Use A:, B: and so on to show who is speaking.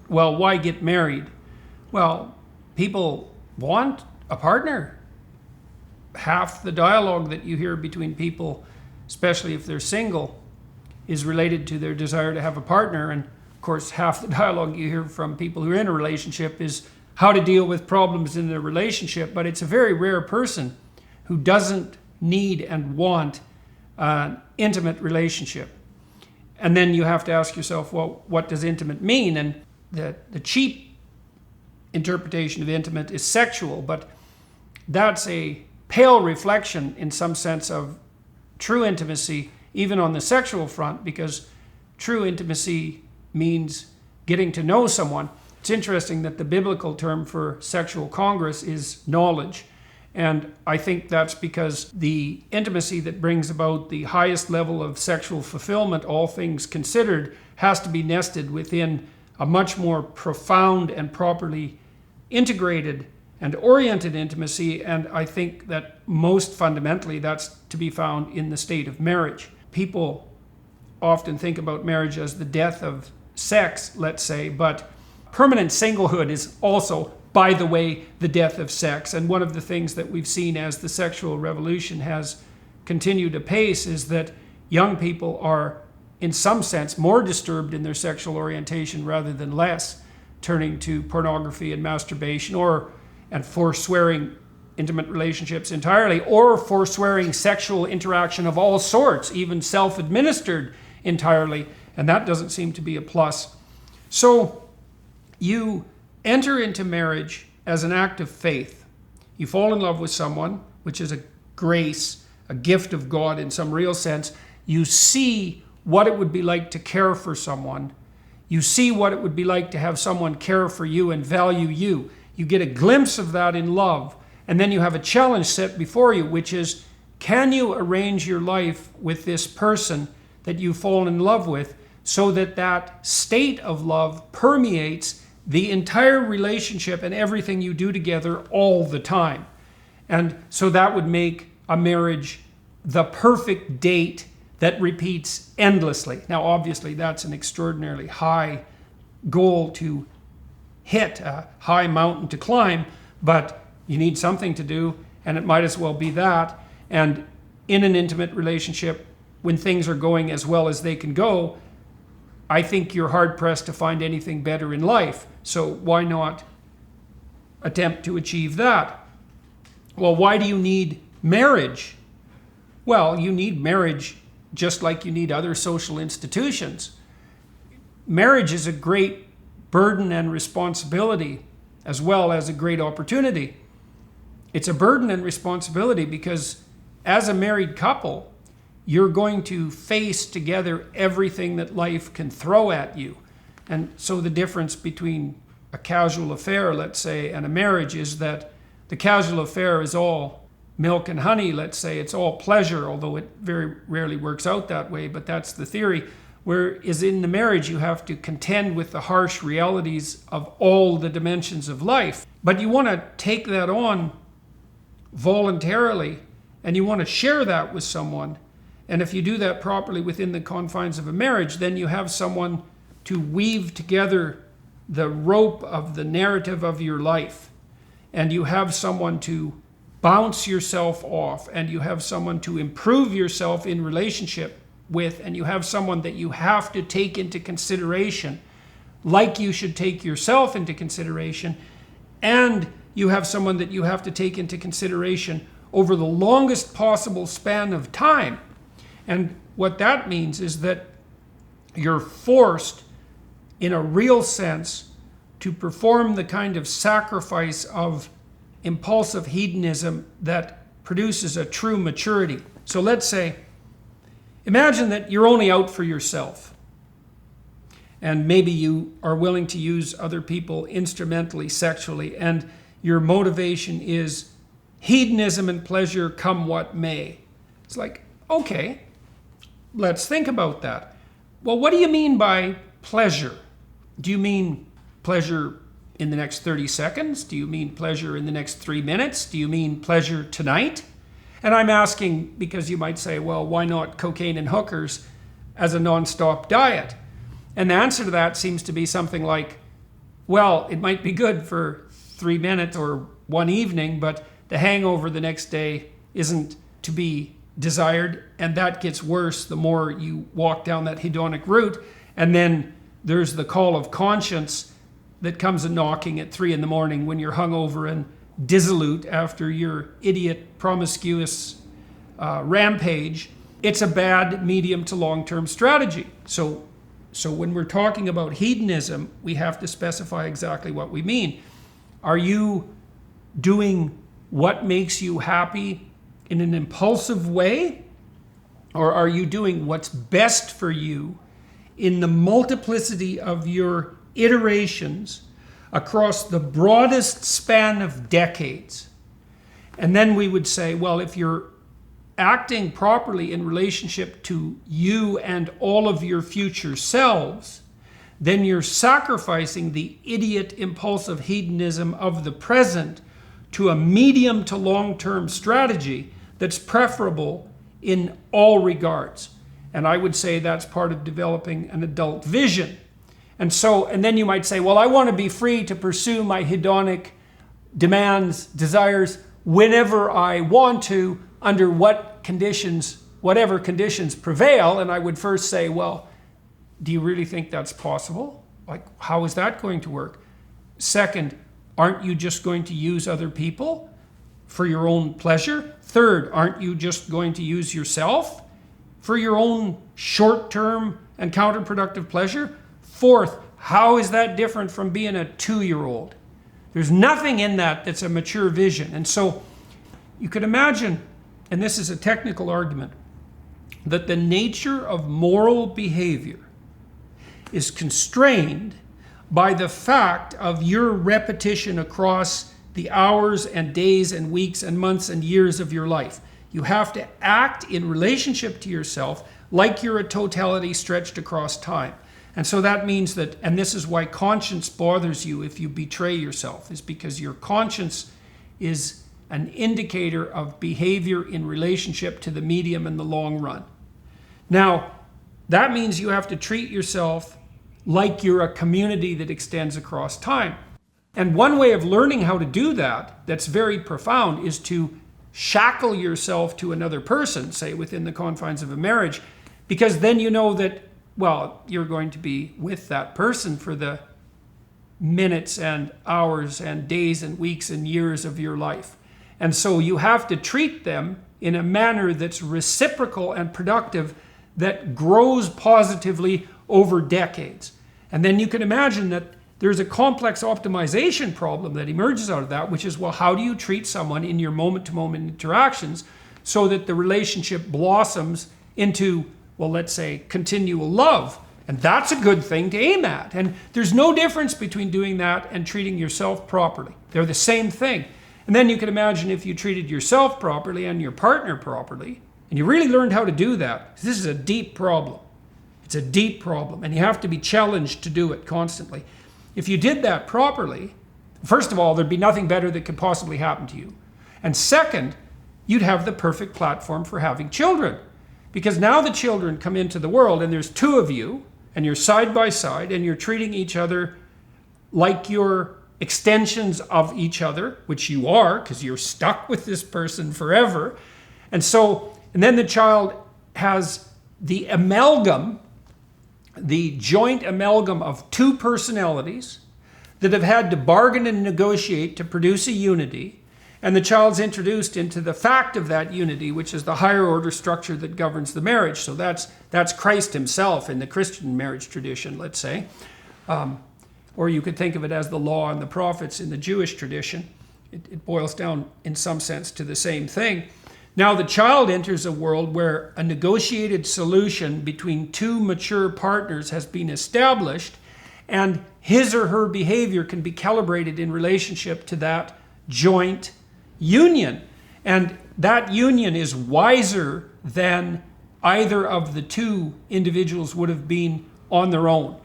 A: Well, why get married? Well, people want a partner. Half the dialogue that you hear between people, especially if they're single, is related to their desire to have a partner. And of course, half the dialogue you hear from people who are in a relationship is how to deal with problems in their relationship. But it's a very rare person who doesn't need and want an intimate relationship. And then you have to ask yourself, well, what does intimate mean? And the cheap interpretation of intimate is sexual, but that's a pale reflection in some sense of true intimacy, even on the sexual front, because true intimacy means getting to know someone. It's interesting that the biblical term for sexual congress is knowledge. And I think that's because the intimacy that brings about the highest level of sexual fulfillment, all things considered, has to be nested within a much more profound and properly integrated and oriented intimacy. And I think that most fundamentally that's to be found in the state of marriage. People often think about marriage as the death of sex, let's say, but permanent singlehood is also, by the way, the death of sex. And one of the things that we've seen as the sexual revolution has continued apace is that young people are, in some sense, more disturbed in their sexual orientation rather than less, turning to pornography and masturbation, and forswearing intimate relationships entirely, or forswearing sexual interaction of all sorts, even self-administered entirely. And that doesn't seem to be a plus. So you enter into marriage as an act of faith. You fall in love with someone, which is a grace, a gift of God in some real sense. You see what it would be like to care for someone. You see what it would be like to have someone care for you and value you. You get a glimpse of that in love. And then you have a challenge set before you, which is, can you arrange your life with this person that you've fallen in love with so that that state of love permeates the entire relationship and everything you do together all the time? And so that would make a marriage the perfect date that repeats endlessly. Now, obviously, that's an extraordinarily high goal to hit, a high mountain to climb, but you need something to do, and it might as well be that. And in an intimate relationship, when things are going as well as they can go, I think you're hard-pressed to find anything better in life. So why not attempt to achieve that? Well, why do you need marriage? Well, you need marriage just like you need other social institutions. Marriage is a great burden and responsibility, as well as a great opportunity. It's a burden and responsibility because as a married couple, you're going to face together everything that life can throw at you. And so the difference between a casual affair, let's say, and a marriage is that the casual affair is all milk and honey, let's say. It's all pleasure, although it very rarely works out that way, but that's the theory. Whereas in the marriage, you have to contend with the harsh realities of all the dimensions of life. But you want to take that on voluntarily, and you want to share that with someone. And if you do that properly within the confines of a marriage, then you have someone to weave together the rope of the narrative of your life. And you have someone to bounce yourself off, and you have someone to improve yourself in relationship with, and you have someone that you have to take into consideration, like you should take yourself into consideration, and you have someone that you have to take into consideration over the longest possible span of time. And what that means is that you're forced, in a real sense, to perform the kind of sacrifice of impulsive hedonism that produces a true maturity. So let's say, imagine that you're only out for yourself. And maybe you are willing to use other people instrumentally, sexually, and your motivation is hedonism and pleasure come what may. It's like, okay, let's think about that. Well, what do you mean by pleasure? Do you mean pleasure in the next 30 seconds? Do you mean pleasure in the next 3 minutes? Do you mean pleasure tonight? And I'm asking because you might say, well, why not cocaine and hookers as a non-stop diet? And the answer to that seems to be something like, Well, it might be good for 3 minutes or one evening, but the hangover the next day isn't to be desired, and that gets worse the more you walk down that hedonic route. And then there's the call of conscience that comes a knocking at 3 a.m. when you're hungover and dissolute after your idiot promiscuous rampage. It's a bad medium to long-term strategy. So when we're talking about hedonism, we have to specify exactly what we mean. Are you doing what makes you happy in an impulsive way? Or are you doing what's best for you in the multiplicity of your iterations across the broadest span of decades? And then we would say, well, if you're acting properly in relationship to you and all of your future selves, then you're sacrificing the idiot impulsive hedonism of the present to a medium to long-term strategy that's preferable in all regards. And I would say that's part of developing an adult vision. And then you might say, well, I want to be free to pursue my hedonic demands, desires, whenever I want to, under whatever conditions prevail. And I would first say, well, do you really think that's possible? Like, how is that going to work? Second, aren't you just going to use other people for your own pleasure? Third, aren't you just going to use yourself for your own short-term and counterproductive pleasure? Fourth, how is that different from being a 2-year-old? There's nothing in that that's a mature vision. And so you could imagine, and this is a technical argument, that the nature of moral behavior is constrained by the fact of your repetition across the hours and days and weeks and months and years of your life. You have to act in relationship to yourself like you're a totality stretched across time. And so that means that, and this is why conscience bothers you if you betray yourself, is because your conscience is an indicator of behavior in relationship to the medium in the long run. Now, that means you have to treat yourself like you're a community that extends across time. And one way of learning how to do that, that's very profound, is to shackle yourself to another person, say within the confines of a marriage, because then you know that, well, you're going to be with that person for the minutes and hours and days and weeks and years of your life. And so you have to treat them in a manner that's reciprocal and productive, that grows positively over decades. And then you can imagine that there's a complex optimization problem that emerges out of that, which is, well, how do you treat someone in your moment-to-moment interactions so that the relationship blossoms into, well, let's say, continual love? And that's a good thing to aim at. And there's no difference between doing that and treating yourself properly. They're the same thing. And then you can imagine if you treated yourself properly and your partner properly, and you really learned how to do that. This is a deep problem. It's a deep problem, and you have to be challenged to do it constantly. If you did that properly, first of all, there'd be nothing better that could possibly happen to you. And second, you'd have the perfect platform for having children. Because now the children come into the world, and there's 2 of you, and you're side by side, and you're treating each other like you're extensions of each other, which you are, because you're stuck with this person forever. And then the child has the amalgam, the joint amalgam of 2 personalities that have had to bargain and negotiate to produce a unity. And the child's introduced into the fact of that unity, which is the higher order structure that governs the marriage. So that's Christ himself in the Christian marriage tradition, let's say. Or you could think of it as the law and the prophets in the Jewish tradition. It boils down in some sense to the same thing. Now the child enters a world where a negotiated solution between 2 mature partners has been established, and his or her behavior can be calibrated in relationship to that joint union. And that union is wiser than either of the 2 individuals would have been on their own.